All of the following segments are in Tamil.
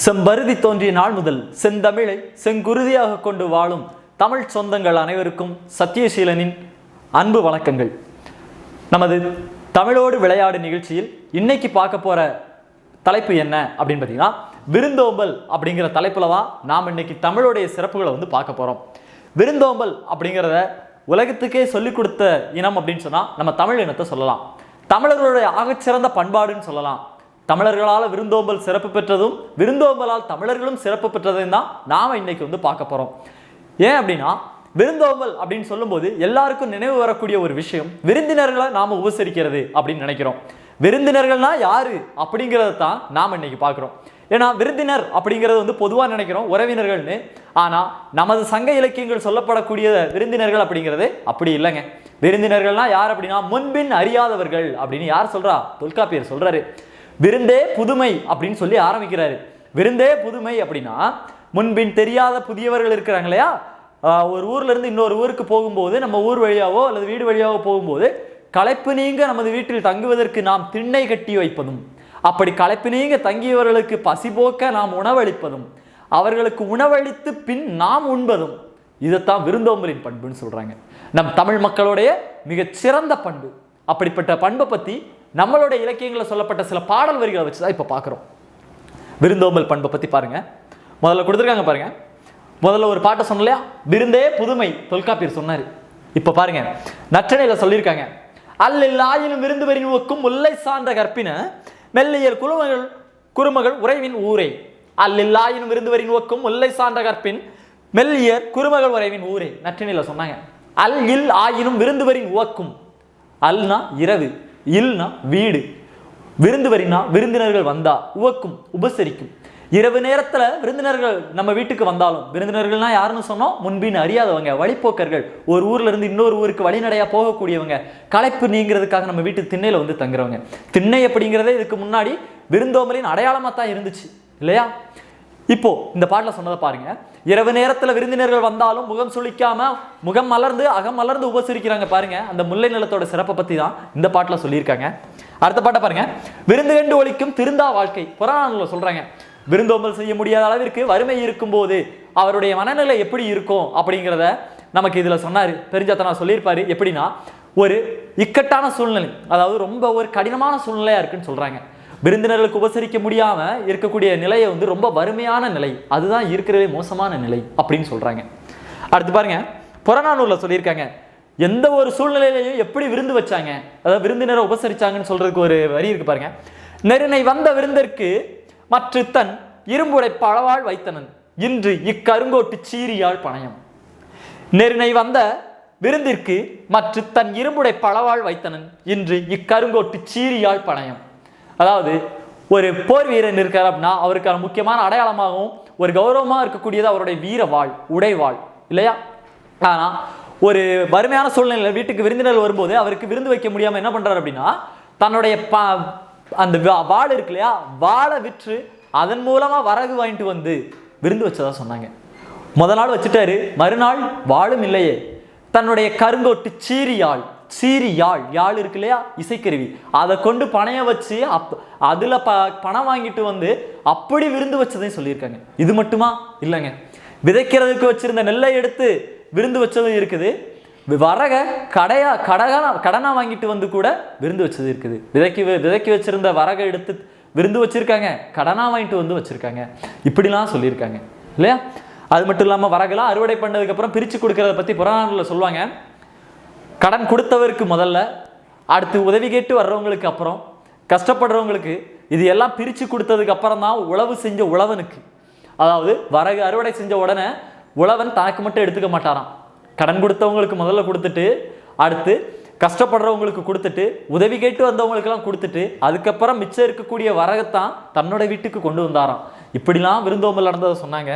செம்பருதி தோன்றிய நாள் முதல் செந்தமிழை செங்குருதியாக கொண்டு வாழும் தமிழ் சொந்தங்கள் அனைவருக்கும் சத்தியசீலனின் அன்பு வணக்கங்கள். நமது தமிழோடு விளையாடு நிகழ்ச்சியில் இன்னைக்கு பார்க்க போற தலைப்பு என்ன அப்படின்னு பார்த்தீங்கன்னா, விருந்தோம்பல் அப்படிங்கிற தலைப்புல தான் நாம் இன்னைக்கு தமிழோடைய சிறப்புகளை பார்க்க போறோம். விருந்தோம்பல் அப்படிங்கிறத உலகத்துக்கே சொல்லிக் கொடுத்த இனம் அப்படின்னு சொன்னா நம்ம தமிழ் இனத்தை சொல்லலாம். தமிழர்களுடைய ஆகச்சிறந்த பண்பாடுன்னு சொல்லலாம். தமிழர்களால் விருந்தோம்பல் சிறப்பு பெற்றதும் விருந்தோம்பலால் தமிழர்களும் சிறப்பு பெற்றதையும் தான் நாம இன்னைக்கு பார்க்க போறோம். ஏன் அப்படின்னா, விருந்தோம்பல் அப்படின்னு சொல்லும்போது எல்லாருக்கும் நினைவு வரக்கூடிய ஒரு விஷயம் விருந்தினர்களை நாம உபசரிக்கிறது அப்படின்னு நினைக்கிறோம். விருந்தினர்கள்னா யாரு அப்படிங்கிறத தான் நாம இன்னைக்கு பார்க்குறோம். ஏன்னா விருந்தினர் அப்படிங்கிறது பொதுவாக நினைக்கிறோம் உறவினர்கள்னு. ஆனா நமது சங்க இலக்கியங்கள் சொல்லப்படக்கூடிய விருந்தினர்கள் அப்படிங்கிறது அப்படி இல்லைங்க. விருந்தினர்கள்னா யார் அப்படின்னா, முன்பின் அறியாதவர்கள் அப்படின்னு யார் சொல்றா? தொல்காப்பியர் சொல்றாரு. விருந்தே புதுமை அப்படின்னு சொல்லி ஆரம்பிக்கிறாரு. விருந்தே புதுமை அப்படின்னா, முன்பின் தெரியாத புதியவர்கள் இருக்கிறாங்க இல்லையா? ஒரு ஊர்ல இருந்து இன்னொரு ஊருக்கு போகும்போது, நம்ம ஊர் வழியாவோ அல்லது வீடு வழியாவோ போகும்போது, களைப்பு நீங்க நமது வீட்டில் தங்குவதற்கு நாம் திண்ணை கட்டி வைப்பதும், அப்படி களைப்பு நீங்க தங்கியவர்களுக்கு பசி போக்க நாம் உணவளிப்பதும், அவர்களுக்கு உணவளித்து பின் நாம் உண்பதும், இதைத்தான் விருந்தோம்பலின் பண்புன்னு சொல்றாங்க. நம் தமிழ் மக்களுடைய மிகச்சிறந்த பண்பு. அப்படிப்பட்ட பண்பை பத்தி நம்மளுடைய இலக்கியங்களில் சொல்லப்பட்ட சில பாடல் வரிகளை வச்சுதான் இப்ப பார்க்கிறோம். விருந்தோம்பல் பண்பை பத்தி பாருங்க. முதல்ல கொடுத்துருக்காங்க பாருங்க. முதல்ல ஒரு பாட்டை சொன்னலையா, விருந்தே புதுமை, தொல்காப்பியர் சொன்னாரு. இப்ப பாருங்க, நற்றிணையில சொல்லியிருக்காங்க. அல்லில் ஆயினும் விருந்து வரின் ஒக்கும் முல்லை சார்ந்த கற்பின மெல்லியல் குறுமகள் உறைவின் ஊரே. அல்லில் ஆயினும் விருந்து வரின் ஒக்கும் முல்லை சார்ந்த கற்பின் மெல்லியர் குறுமகள் உறைவின் ஊரே. நற்றிணையில சொன்னாங்க. அல் இல் ஆயினும் விருந்து வரின் உவக்கும். அல்னா இரவு, இல்னா வீடு, விருந்து வரினா விருந்தினர்கள் வந்தா, உவக்கும் உபசரிக்கும். இரவு நேரத்துல விருந்தினர்கள் நம்ம வீட்டுக்கு வந்தாலும், விருந்தினர்கள்னா யாருன்னு சொன்னோம்? முன்பின் அறியாதவங்க, வழிப்போக்கர்கள், ஒரு ஊர்ல இருந்து இன்னொரு ஊருக்கு வழிநடையா போகக்கூடியவங்க, களைப்பு நீங்கிறதுக்காக நம்ம வீட்டு திண்ணையில தங்குறவங்க. திண்ணை அப்படிங்கிறதே இதுக்கு முன்னாடி விருந்தோம்பலின் அடையாளமா தான் இருந்துச்சு இல்லையா? இப்போ இந்த பாட்டில் சொன்னதை பாருங்க. இரவு நேரத்துல விருந்தினர்கள் வந்தாலும் முகம் சுளிக்காம முகம் மலர்ந்து அகம் மலர்ந்து உபசரிக்கிறாங்க பாருங்க. அந்த முல்லை நிலத்தோட சிறப்பை பத்தி தான் இந்த பாட்டில் சொல்லியிருக்காங்க. அடுத்த பாட்டை பாருங்க. விருந்து கண்டு ஒழிக்கும் திருந்தா வாழ்க்கை. புராணங்களில் சொல்றாங்க, விருந்தோம்பல் செய்ய முடியாத அளவிற்கு வறுமை இருக்கும் போது அவருடைய மனநிலை எப்படி இருக்கும் அப்படிங்கிறத நமக்கு இதுல சொன்னாரு. பெருஞ்சாத்தனா சொல்லியிருப்பாரு. எப்படின்னா, ஒரு இக்கட்டான சூழ்நிலை, அதாவது ரொம்ப ஒரு கடினமான சூழ்நிலையா இருக்குன்னு சொல்றாங்க. விருந்தினர்களுக்கு உபசரிக்க முடியாம இருக்கக்கூடிய நிலையை ரொம்ப வறுமையான நிலை, அதுதான் இருக்கிறதே மோசமான நிலை அப்படின்னு சொல்றாங்க. அடுத்து பாருங்க, புறநானூர்ல சொல்லியிருக்காங்க, எந்த ஒரு சூழ்நிலையிலையும் எப்படி விருந்து வச்சாங்க, அதாவது விருந்தினரை உபசரிச்சாங்கன்னு சொல்றதுக்கு ஒரு வரி இருக்கு பாருங்க. நெருனை வந்த விருந்திற்கு மற்ற தன் இரும்புடை பழவாள் வைத்தனன் இன்று இக்கருங்கோட்டு சீரியாள் பணயம். நெருனை வந்த விருந்திற்கு மற்ற தன் இரும்புடை பழவாள் வைத்தனன் இன்று இக்கருங்கோட்டு சீரியாள் பணயம். அதாவது ஒரு போர் வீரன் இருக்கார் அப்படின்னா அவருக்கான முக்கியமான அடையாளமாகவும் ஒரு கௌரவமாக இருக்கக்கூடியது அவருடைய வீரவாள், உடைவாள் இல்லையா? ஆனா ஒரு வறுமையான சூழ்நிலையில் வீட்டுக்கு விருந்தினர் வரும்போது அவருக்கு விருந்து வைக்க முடியாம என்ன பண்றாரு அப்படின்னா, தன்னுடைய அந்த வாள் இருக்கு இல்லையா, வாளை விற்று அதன் மூலமா வரகு வாங்கிட்டு விருந்து வச்சதா சொன்னாங்க. முதல் நாள் வச்சுட்டாரு, மறுநாள் வாளும் இல்லையே, தன்னுடைய கருங்கோட்டு சீரியாள், சீரியாழ், யாழ் இருக்கு இல்லையா, இசைக்கருவி, அதை கொண்டு பணைய வச்சு அதுல பணம் வாங்கிட்டு அப்படி விருந்து வச்சதையும் சொல்லியிருக்காங்க. இது மட்டுமா இல்லைங்க, விதைக்கிறதுக்கு வச்சிருந்த நெல்லை எடுத்து விருந்து வச்சதும் இருக்குது, வரக கடனா வாங்கிட்டு கூட விருந்து வச்சது இருக்குது. விதைக்கு வச்சிருந்த வரகை எடுத்து விருந்து வச்சிருக்காங்க, கடனா வாங்கிட்டு வச்சிருக்காங்க, இப்படிலாம் சொல்லியிருக்காங்க இல்லையா? அது மட்டும் இல்லாம வரகெல்லாம் அறுவடை பண்ணதுக்கு அப்புறம் பிரிச்சு கொடுக்கறத பத்தி புராணங்கள்ல சொல்லுவாங்க. கடன் கொடுத்தவருக்கு முதல்ல, அடுத்து உதவி கேட்டு வர்றவங்களுக்கு அப்புறம், கஷ்டப்படுறவங்களுக்கு, இது எல்லாம் பிரித்து கொடுத்ததுக்கு அப்புறம் தான் உழவு செஞ்ச உழவனுக்கு, அதாவது வரகு அறுவடை செஞ்ச உடனே உழவன் தனக்கு மட்டும் எடுத்துக்க மாட்டாராம். கடன் கொடுத்தவங்களுக்கு முதல்ல கொடுத்துட்டு, அடுத்து கஷ்டப்படுறவங்களுக்கு கொடுத்துட்டு, உதவி கேட்டு வந்தவங்களுக்கெல்லாம் கொடுத்துட்டு, அதுக்கப்புறம் மிச்சம் இருக்கக்கூடிய வரகத்தான் தன்னோட வீட்டுக்கு கொண்டு வந்தாராம். இப்படிலாம் விருந்தோம்பல் நடந்ததை சொன்னாங்க.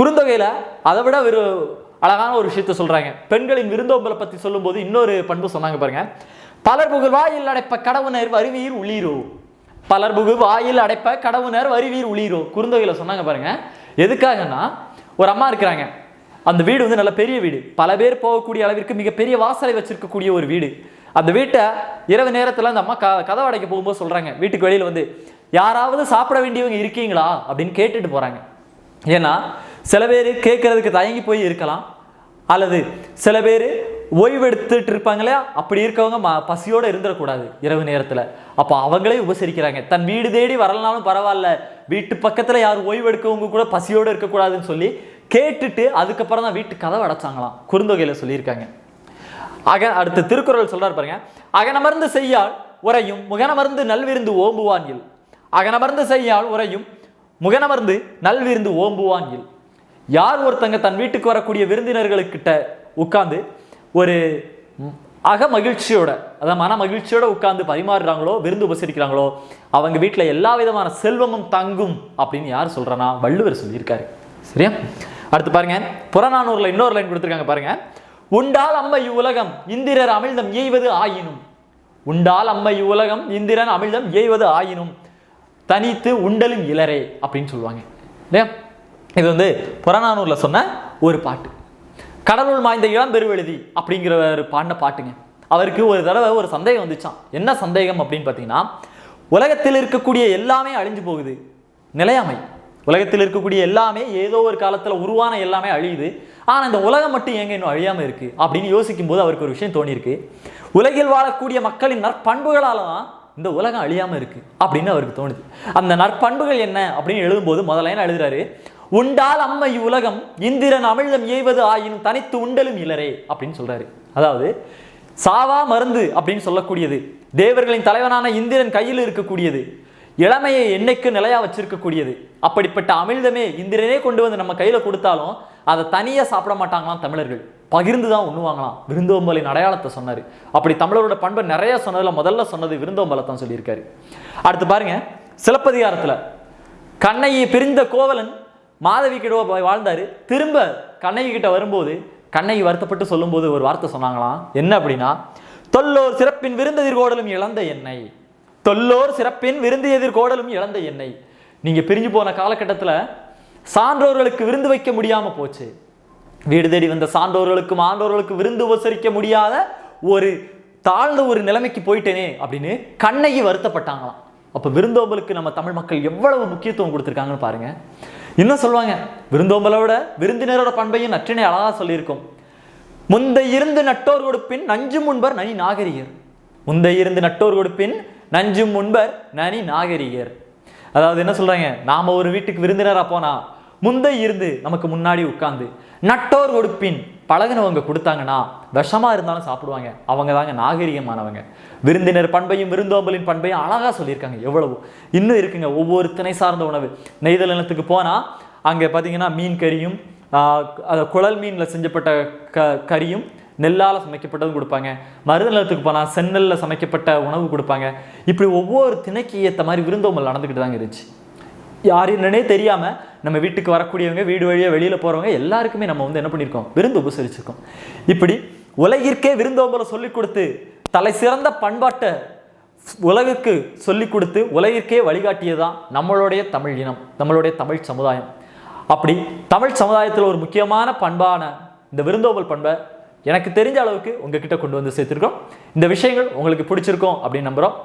குறுந்தொகையில அதை விட அழகான ஒரு விஷயத்த சொல்றாங்க. பெண்களின் விருந்தோம்பலை பத்தி சொல்லும் போது இன்னொரு பண்பு சொன்னாங்க பாருங்க. பலர் புகு வாயில் அடைப்ப கடவுணர் வருவீர் உள்ளீரோ. பலர் புகு வாயில் அடைப்ப கடவுணர் வருவீர் உள்ளீரோ. குறுந்தொகையில சொன்னாங்க பாருங்க. எதுக்காகனா, ஒரு அம்மா இருக்கிறாங்க, அந்த வீடு நல்ல பெரிய வீடு, பல பேர் போகக்கூடிய அளவிற்கு மிகப்பெரிய வாசலை வச்சிருக்கக்கூடிய ஒரு வீடு. அந்த வீட்டை இரவு நேரத்துல அந்த அம்மா கதவை அடைக்க போகும்போது சொல்றாங்க, வீட்டுக்கு வெளியில யாராவது சாப்பிட வேண்டியவங்க இருக்கீங்களா அப்படின்னு கேட்டுட்டு போறாங்க. ஏன்னா சில பேர் கேட்கறதுக்கு தயங்கி போய் இருக்கலாம், அல்லது சில பேர் ஓய்வெடுத்துட்டு இருப்பாங்க இல்லையா, அப்படி இருக்கவங்க பசியோடு இருந்துடக்கூடாது இரவு நேரத்தில். அப்போ அவங்களே உபசரிக்கிறாங்க. தன் வீடு தேடி வரலனாலும் பரவாயில்ல, வீட்டு பக்கத்தில் யார் ஓய்வெடுக்கவங்க கூட பசியோடு இருக்கக்கூடாதுன்னு சொல்லி கேட்டுட்டு அதுக்கப்புறம் தான் வீட்டு கதவை அடைச்சாங்களாம். குறுந்தொகையில் சொல்லியிருக்காங்க. அடுத்த திருக்குறள் சொல்றாரு பாருங்க, அகனமர்ந்து செய்யால் உரையும் முகனமர்ந்து நல்விருந்து ஓம்புவான் இல். அகனமர்ந்து செய்யால் உரையும் முகனமர்ந்து நல்விருந்து ஓம்புவான் இல். யார் ஒருத்தங்க தன் வீட்டுக்கு வரக்கூடிய விருந்தினர்களுக்கிட்ட உட்கார்ந்து ஒரு அக மகிழ்ச்சியோட, அதாவது மன மகிழ்ச்சியோட உட்கார்ந்து பரிமாறுறாங்களோ, விருந்து உபசரிக்கிறாங்களோ, அவங்க வீட்டில் எல்லா விதமான செல்வமும் தங்கும் அப்படின்னு யார் சொல்றனா? வள்ளுவர் சொல்லியிருக்காரு. சரியா? அடுத்து பாருங்க, புறநானூறுல இன்னொரு லைன் கொடுத்துருக்காங்க பாருங்க. உண்டால் அம்மை உலகம் இந்திரர் அமிழ்தம் ஏய்வது ஆயினும். உண்டால் அம்மை உலகம் இந்திரன் அமிழ்தம் ஏய்வது ஆயினும் தனித்து உண்டலும் இளரே அப்படின்னு சொல்லுவாங்க. இது வந்து புறநானூர்ல சொன்ன ஒரு பாட்டு. கடலுள் மாய்ந்த இளம் பெருவெழுதி அப்படிங்கிற ஒரு பாடின பாட்டுங்க. அவருக்கு ஒரு தடவை ஒரு சந்தேகம் வந்துச்சான். என்ன சந்தேகம் அப்படின்னு பார்த்தீங்கன்னா, உலகத்தில் இருக்கக்கூடிய எல்லாமே அழிஞ்சு போகுது, நிலையாமை. உலகத்தில் இருக்கக்கூடிய எல்லாமே ஏதோ ஒரு காலத்தில் உருவான எல்லாமே அழியுது, ஆனால் இந்த உலகம் மட்டும் ஏங்க இன்னும் அழியாமல் இருக்கு அப்படின்னு யோசிக்கும் போது அவருக்கு ஒரு விஷயம் தோணியிருக்கு. உலகில் வாழக்கூடிய மக்களின் நற்பண்புகளால தான் இந்த உலகம் அழியாமல் இருக்கு அப்படின்னு அவருக்கு தோணுது. அந்த நற்பண்புகள் என்ன அப்படின்னு எழுதும்போது முதல்ல எழுதுறாரு, உண்டால் அம்மை உலகம் இந்திரன் அமிழ்தம் ஏய்வது ஆயினும் தனித்து உண்டலும் இளரே அப்படின்னு சொல்றாரு. அதாவது சாவா மருந்து அப்படின்னு சொல்லக்கூடியது, தேவர்களின் தலைவனான இந்திரன் கையில் இருக்கக்கூடியது, இளமையை என்னைக்கு நிலையா வச்சிருக்கக்கூடியது. அப்படிப்பட்ட அமிழ்தமே இந்திரனே கொண்டு வந்து நம்ம கையில கொடுத்தாலும் அதை தனியா சாப்பிட மாட்டாங்களாம் தமிழர்கள், பகிர்ந்து தான் உண்ணுவாங்களாம். விருந்தோம்பலின் அடையாளத்தை சொன்னாரு. அப்படி தமிழரோட பண்பை நிறைய சொன்னதுல முதல்ல சொன்னது விருந்தோம்பலை தான் சொல்லியிருக்காரு. அடுத்து பாருங்க, சிலப்பதிகாரத்துல கண்ணகி பிரிந்த கோவலன் மாதவி கிட்ட வாழ்ந்தாரு. திரும்ப கண்ணகி கிட்ட வரும்போது கண்ணகி வருத்தப்பட்டு சொல்லும் போது ஒரு வார்த்தை சொன்னாங்களாம். என்ன அப்படின்னா, தொல்லோர் சிறப்பின் விருந்தெதிர் கோடலும் இழந்த எண்ணெய். தொல்லோர் சிறப்பின் விருந்து எதிர்கோடலும் இழந்த எண்ணெய். நீங்க பிரிஞ்சு போன காலகட்டத்தில் சான்றோர்களுக்கு விருந்து வைக்க முடியாம போச்சு. வீடு தேடி வந்த சான்றோர்களுக்கும் ஆண்டோர்களுக்கு விருந்து உபசரிக்க முடியாத ஒரு தாழ்ந்த ஒரு நிலைமைக்கு போயிட்டேனே அப்படின்னு கண்ணகி வருத்தப்பட்டாங்களாம். அப்ப விருந்தோம்பலுக்கு நம்ம தமிழ் மக்கள் எவ்வளவு முக்கியத்துவம் கொடுத்துருக்காங்கன்னு பாருங்க. இன்னும் சொல்லுவாங்க, விருந்தோம்பலோட விருந்தினரோட பண்பையும் நற்றினை அழகா சொல்லியிருக்கும். முந்தை இருந்து நட்டோர் கொடுப்பின் நஞ்சு முன்பர் நனி நாகரிகர். முந்தை இருந்து நட்டோர் கொடுப்பின் நஞ்சும் முன்பர் நனி நாகரிகர். அதாவது என்ன சொல்றாங்க, நாம ஒரு வீட்டுக்கு விருந்தினரா போனா முந்தை இருந்து நமக்கு முன்னாடி உட்கார்ந்து நட்டோர் கொடுப்பின் பழகினவங்க கொடுத்தாங்கன்னா விஷமா இருந்தாலும் சாப்பிடுவாங்க, அவங்க தாங்க நாகரிகமானவங்க. விருந்தினர் பண்பையும் விருந்தோம்பலின் பண்பையும் அழகா சொல்லியிருக்காங்க. எவ்வளவு இன்னும் இருக்குங்க. ஒவ்வொரு திணை சார்ந்த உணவு, நெய்தல் நிலத்துக்கு போனா அங்க பாத்தீங்கன்னா மீன் கறியும் குழல் மீன்ல செஞ்சப்பட்ட கறியும் நெல்லால் சமைக்கப்பட்டதும் கொடுப்பாங்க. மருத நிலத்துக்கு போனால் செந்நெல்லில் சமைக்கப்பட்ட உணவு கொடுப்பாங்க. இப்படி ஒவ்வொரு திணைக்கு ஏற்ற மாதிரி விருந்தோம்பல் நடந்துக்கிட்டு தாங்க இருந்துச்சு. யார் என்னன்னே தெரியாமல் நம்ம வீட்டுக்கு வரக்கூடியவங்க, வீடு வழியாக வெளியில் போகிறவங்க எல்லாருக்குமே நம்ம வந்து என்ன பண்ணியிருக்கோம், விருந்து உபசரிச்சிருக்கோம். இப்படி உலகிற்கே விருந்தோம்பலை சொல்லிக் கொடுத்து தலை சிறந்த பண்பாட்டை உலகுக்கு சொல்லிக் கொடுத்து உலகிற்கே வழிகாட்டியதான் நம்மளுடைய தமிழ் இனம், நம்மளுடைய தமிழ் சமுதாயம். அப்படி தமிழ் சமுதாயத்தில் ஒரு முக்கியமான பண்பான இந்த விருந்தோம்பல் பண்பை எனக்கு தெரிஞ்ச அளவுக்கு உங்ககிட்ட கொண்டு வந்து சேர்த்துருக்கோம். இந்த விஷயங்கள் உங்களுக்கு பிடிச்சிருக்கோம் அப்படின்னு நம்புகிறோம்.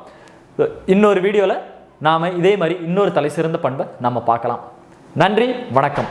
இன்னொரு வீடியோவில் நாம் இதே மாதிரி இன்னொரு தலை சிறந்த பண்பை நம்ம பார்க்கலாம். நன்றி, வணக்கம்.